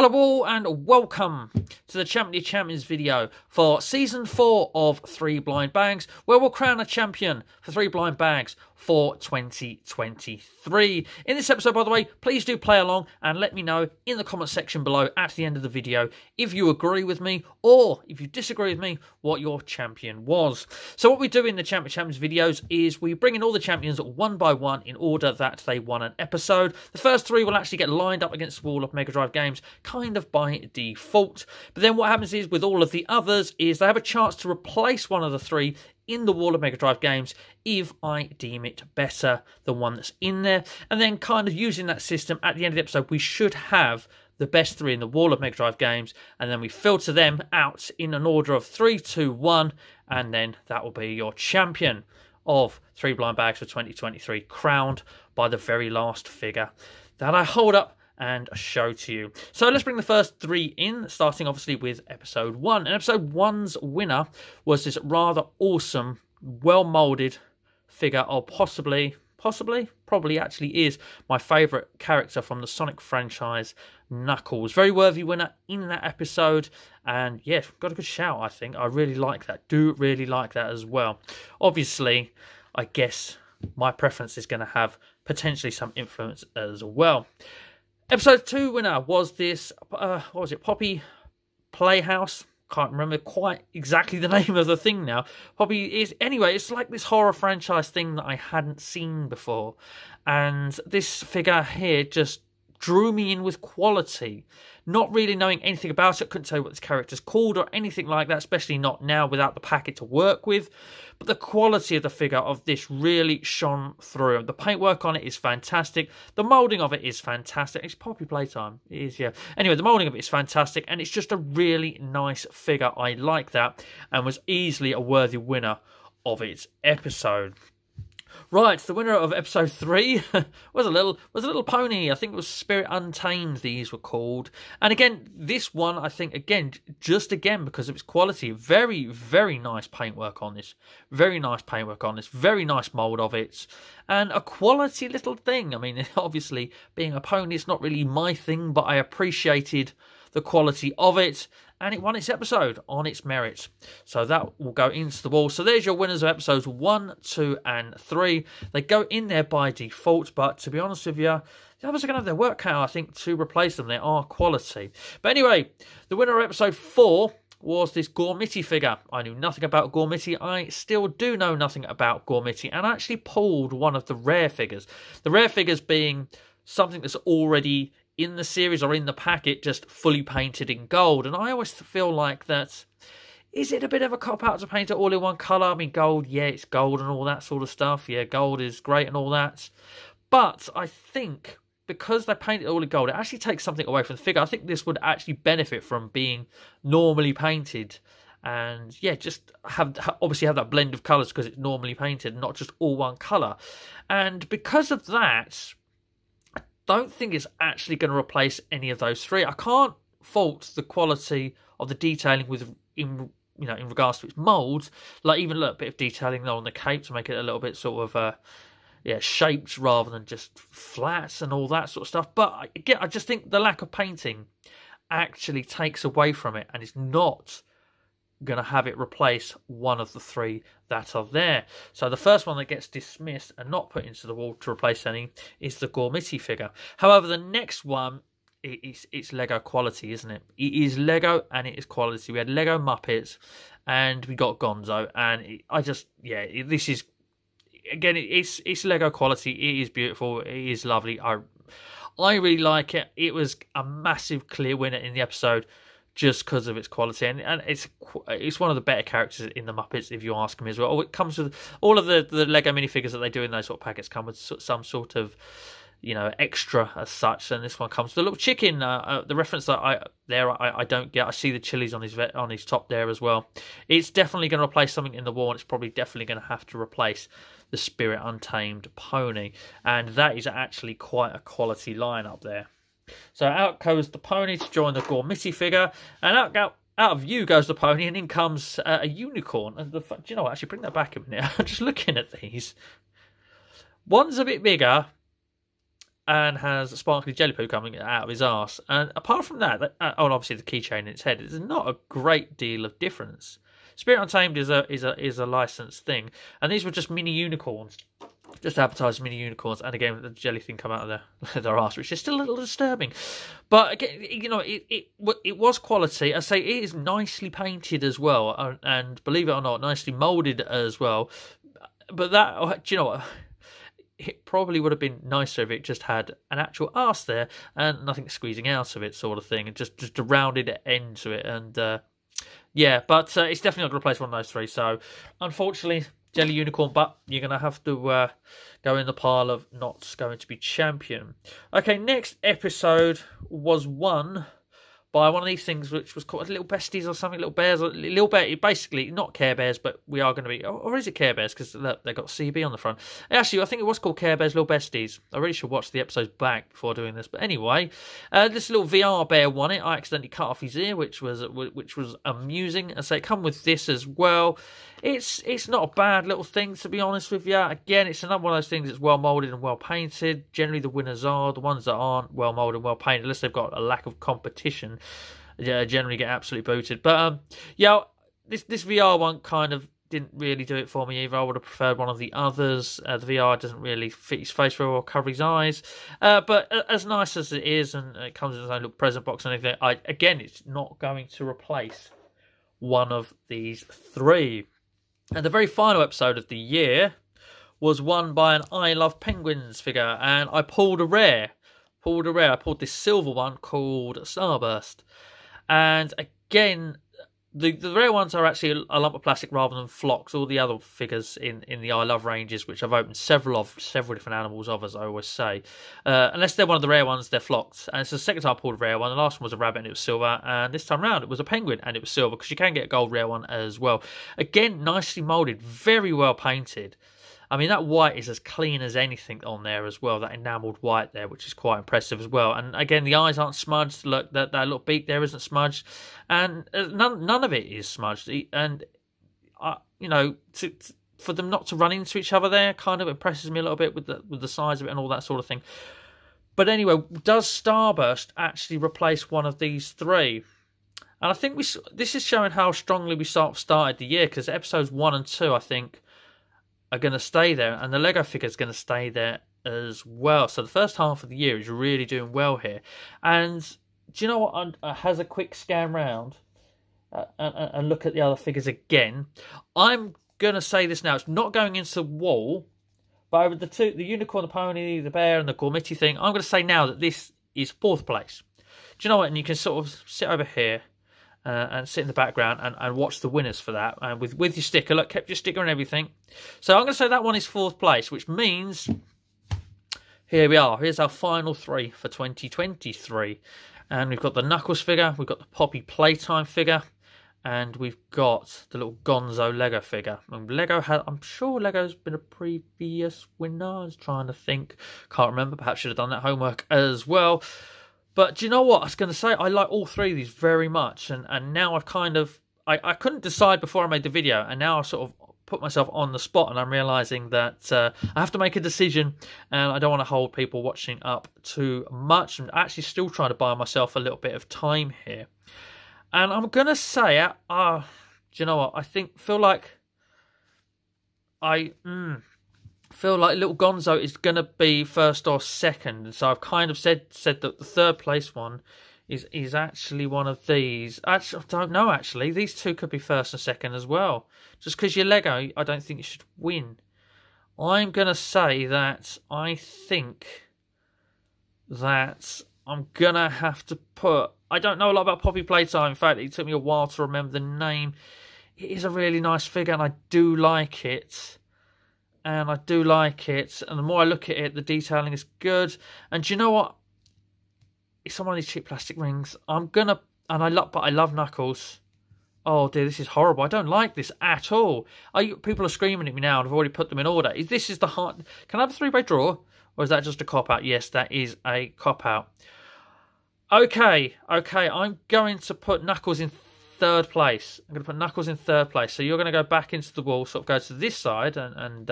Hello all and welcome to the Champion Champions video for Season 4 of 3 Blind Bags, where we'll crown a champion for 3 Blind Bags for 2023. In this episode, by the way, please do play along and let me know in the comment section below at the end of the video if you agree with me or if you disagree with me what your champion was. So what we do in the Champion Champions videos is we bring in all the champions one by one in order that they won an episode. The first 3 will actually get lined up against the wall of Mega Drive games kind of by default, but then what happens is with all of the others is they have a chance to replace one of the 3 in the wall of Mega Drive games if I deem it better than one that's in there. And then kind of using that system at the end of the episode, we should have the best 3 in the wall of Mega Drive games, and then we filter them out in an order of 3, 2, 1, and then that will be your champion of 3 Blind Bags for 2023, crowned by the very last figure that I hold up and show to you. So let's bring the first 3 in, starting obviously with episode 1. And episode 1's winner was this rather awesome, well-moulded figure of probably actually is my favourite character from the Sonic franchise, Knuckles. Very worthy winner in that episode, and yeah, got a good shout, I think. I really like that. Do really like that as well. Obviously, I guess my preference is going to have potentially some influence as well. Episode 2 winner was this, what was it, Poppy Playhouse? Can't remember quite exactly the name of the thing now. Poppy is, anyway, it's like this horror franchise thing that I hadn't seen before. And this figure here just drew me in with quality. Not really knowing anything about it, couldn't tell you what this character's called or anything like that, especially not now without the packet to work with. But the quality of the figure of this really shone through. The paintwork on it is fantastic. The moulding of it is fantastic. It's Poppy Playtime. It is, yeah. Anyway, the moulding of it is fantastic, and it's just a really nice figure. I like that, and was easily a worthy winner of its episode. Right, the winner of episode 3 was a little pony. I think it was Spirit Untamed, these were called. And again, this one, I think, just because of its quality, very, very nice paintwork on this. Very nice paintwork on this. Very nice mould of it. And a quality little thing. I mean, obviously, being a pony, it's not really my thing, but I appreciated the quality of it, and it won its episode on its merits. So that will go into the wall. So there's your winners of episodes 1, 2, and 3. They go in there by default, but to be honest with you, the others are going to have their work cut out, I think, to replace them. They are quality. But anyway, the winner of episode 4 was this Gormiti figure. I knew nothing about Gormiti. I still do know nothing about Gormiti, and I actually pulled one of the rare figures. The rare figures being something that's already in the series or in the packet, just fully painted in gold. And I always feel like that, is it a bit of a cop-out to paint it all in one colour? I mean, gold, yeah, it's gold and all that sort of stuff. Yeah, gold is great and all that. But I think because they paint it all in gold, it actually takes something away from the figure. I think this would actually benefit from being normally painted. And yeah, just obviously have that blend of colours because it's normally painted, not just all one colour. And because of that, don't think it's actually going to replace any of those 3. I can't fault the quality of the detailing in regards to its moulds. Like even a bit of detailing on the cape to make it a little bit sort of shaped rather than just flats and all that sort of stuff. But again, I just think the lack of painting actually takes away from it, and it's not going to have it replace one of the 3 that are there. So the first one that gets dismissed and not put into the wall to replace any is the Gormiti figure. However, the next one, it's Lego quality, isn't it? It is Lego and it is quality. We had Lego Muppets and we got Gonzo, and this is, again, it's Lego quality. It is beautiful. It is lovely. I really like it. It was a massive clear winner in the episode, just because of its quality, and it's one of the better characters in the Muppets, if you ask me as well. It comes with all of the Lego minifigures that they do in those sort of packets come with some sort of, extra as such, and this one comes with a little chicken. The reference that I don't get. I see the chilies on his top there as well. It's definitely going to replace something in the wall, and it's probably definitely going to have to replace the Spirit Untamed pony, and that is actually quite a quality line up there. So out goes the pony to join the Gormiti figure, and out of you goes the pony, and in comes a unicorn. And do you know what? Actually, bring that back a minute. I'm just looking at these. One's a bit bigger, and has sparkly jelly poo coming out of his arse. And apart from that, and obviously the keychain in its head, there's not a great deal of difference. Spirit Untamed is a licensed thing, and these were just mini unicorns, just advertised mini unicorns, and again the jelly thing come out of their arse, which is still a little disturbing. But again, you know, it was quality. I say it is nicely painted as well, and believe it or not, nicely molded as well. But that, do you know what? It probably would have been nicer if it just had an actual arse there and nothing squeezing out of it, sort of thing, and just a rounded end to it. And yeah, but it's definitely not going to replace one of those three. So unfortunately, Jelly Unicorn, but you're going to have to go in the pile of not going to be champion. Okay, next episode was won by one of these things, which was called Little Besties or something, Little Bears, Little Bear, basically not Care Bears, but we are going to be, or is it Care Bears? Because they've got CB on the front. Actually, I think it was called Care Bears, Little Besties. I really should watch the episodes back before doing this. But anyway, this little VR bear won it. I accidentally cut off his ear, which was amusing. And so it come with this as well. It's not a bad little thing, to be honest with you. Again, it's another one of those things that's well moulded and well painted. Generally, the winners are the ones that aren't well moulded and well painted, unless they've got a lack of competition. Generally get absolutely booted. But yeah, this VR one kind of didn't really do it for me either. I would have preferred one of the others. The VR doesn't really fit his face very well or cover his eyes. But as nice as it is, and it comes in its own little present box and everything, again, it's not going to replace one of these three. And the very final episode of the year was won by an I Love Penguins figure, and I pulled a rare. I pulled this silver one called Starburst. And again, the rare ones are actually a lump of plastic rather than flocks. All the other figures in the I Love ranges, which I've opened several different animals of, as I always say. Unless they're one of the rare ones, they're flocked. And it's the second time I pulled a rare one. The last one was a rabbit and it was silver. And this time round, it was a penguin and it was silver, because you can get a gold rare one as well. Again, nicely moulded, very well painted. I mean, that white is as clean as anything on there as well, that enamelled white there, which is quite impressive as well. And again, the eyes aren't smudged. Look, that little beak there isn't smudged. And none of it is smudged. And, you know, for them not to run into each other there kind of impresses me a little bit with the size of it and all that sort of thing. But anyway, does Starburst actually replace one of these three? And I think this is showing how strongly we started the year, because episodes 1 and 2, I think, are going to stay there, and the Lego figure is going to stay there as well. So the first half of the year is really doing well here. And do you know what? Has a quick scan round and look at the other figures again. I'm going to say this now. It's not going into the wall, but over the unicorn, the pony, the bear, and the Gormiti thing, I'm going to say now that this is 4th place. Do you know what? And you can sort of sit over here and sit in the background and watch the winners for that. And with your sticker, look, kept your sticker and everything. So I'm going to say that one is 4th place, which means here we are. Here's our final 3 for 2023. And we've got the Knuckles figure, we've got the Poppy Playtime figure, and we've got the little Gonzo Lego figure. And I'm sure Lego's been a previous winner. I was trying to think. Can't remember. Perhaps should have done that homework as well. But do you know what? I was going to say, I like all 3 of these very much. And now I've kind of... I couldn't decide before I made the video. And now I've sort of put myself on the spot. And I'm realising that I have to make a decision. And I don't want to hold people watching up too much. I'm actually still trying to buy myself a little bit of time here. And I'm going to say... do you know what? Feel like Little Gonzo is going to be 1st or 2nd. And so I've kind of said that the 3rd place one is actually one of these. Actually, I don't know, actually. These 2 could be 1st and 2nd as well. Just because you're Lego, I don't think you should win. I'm going to say that I think that I'm going to have to put... I don't know a lot about Poppy Playtime. In fact, it took me a while to remember the name. It is a really nice figure, and I do like it. And the more I look at it, the detailing is good. And do you know what? It's on one of these cheap plastic rings. But I love Knuckles. Oh dear, this is horrible. I don't like this at all. People are screaming at me now, and I've already put them in order. This is the heart. Can I have a 3-way draw? Or is that just a cop-out? Yes, that is a cop-out. Okay. I'm going to put Knuckles in 3rd place. I'm going to put Knuckles in 3rd place. So you're going to go back into the wall, sort of go to this side, and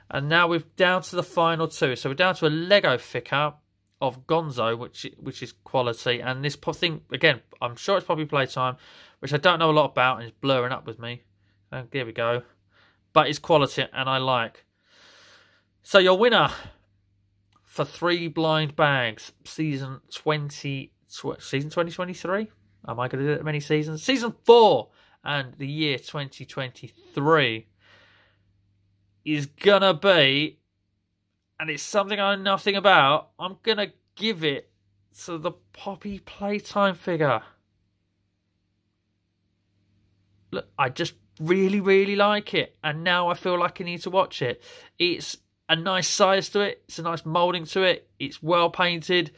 And now we're down to the final two. So we're down to a Lego figure of Gonzo, which is quality. And this thing, again, I'm sure it's probably playtime, which I don't know a lot about, and it's blurring up with me. There we go. But it's quality, and I like. So your winner for Three Blind Bags, season 2023? Am I going to do that many seasons? Season 4 and the year 2023 is going to be, and it's something I know nothing about, I'm going to give it to the Poppy Playtime figure. Look, I just really, really like it. And now I feel like I need to watch it. It's a nice size to it. It's a nice moulding to it. It's well painted.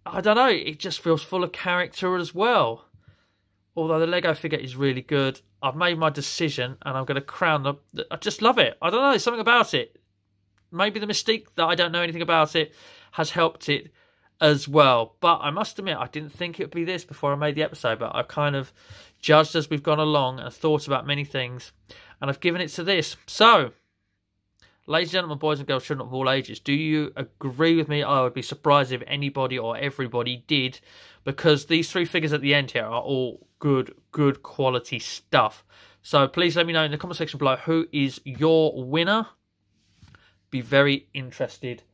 I don't know. It just feels full of character as well. Although the Lego figure is really good. I've made my decision and I'm going to crown them. I just love it. I don't know. There's something about it. Maybe the mystique that I don't know anything about it has helped it as well. But I must admit, I didn't think it would be this before I made the episode. But I've kind of judged as we've gone along and thought about many things. And I've given it to this. So, ladies and gentlemen, boys and girls, children of all ages, do you agree with me? I would be surprised if anybody or everybody did. Because these three figures at the end here are all good quality stuff. So please let me know in the comment section below who is your winner. Be very interested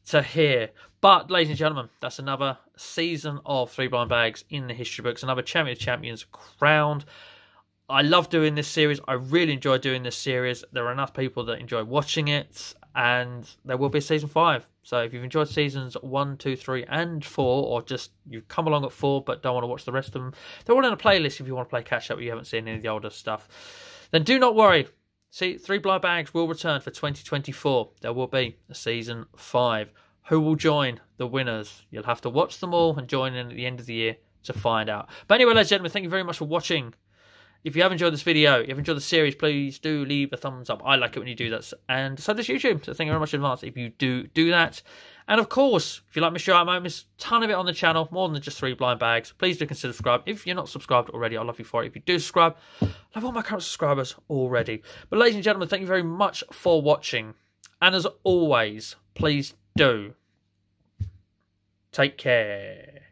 to hear. But ladies and gentlemen, that's another season of Three Blind Bags in the history books. Another Champion of Champions crowned. I love doing this series. I really enjoy doing this series. There are enough people that enjoy watching it. And there will be a season 5. So if you've enjoyed seasons 1, 2, 3 and 4, or just you've come along at 4 but don't want to watch the rest of them, they're all in a playlist if you want to play catch up but you haven't seen any of the older stuff. Then do not worry. See, Three Blind Bags will return for 2024. There will be a season 5. Who will join the winners? You'll have to watch them all and join in at the end of the year to find out. But anyway, ladies and gentlemen, thank you very much for watching. If you have enjoyed this video, if you've enjoyed the series, please do leave a thumbs up. I like it when you do that. And so does YouTube. So thank you very much in advance if you do that. And of course, if you like my show, I miss a ton of it on the channel, more than just Three Blind Bags. Please do consider subscribe. If you're not subscribed already, I'd love you for it. If you do subscribe, I love all my current subscribers already. But ladies and gentlemen, thank you very much for watching. And as always, please do take care.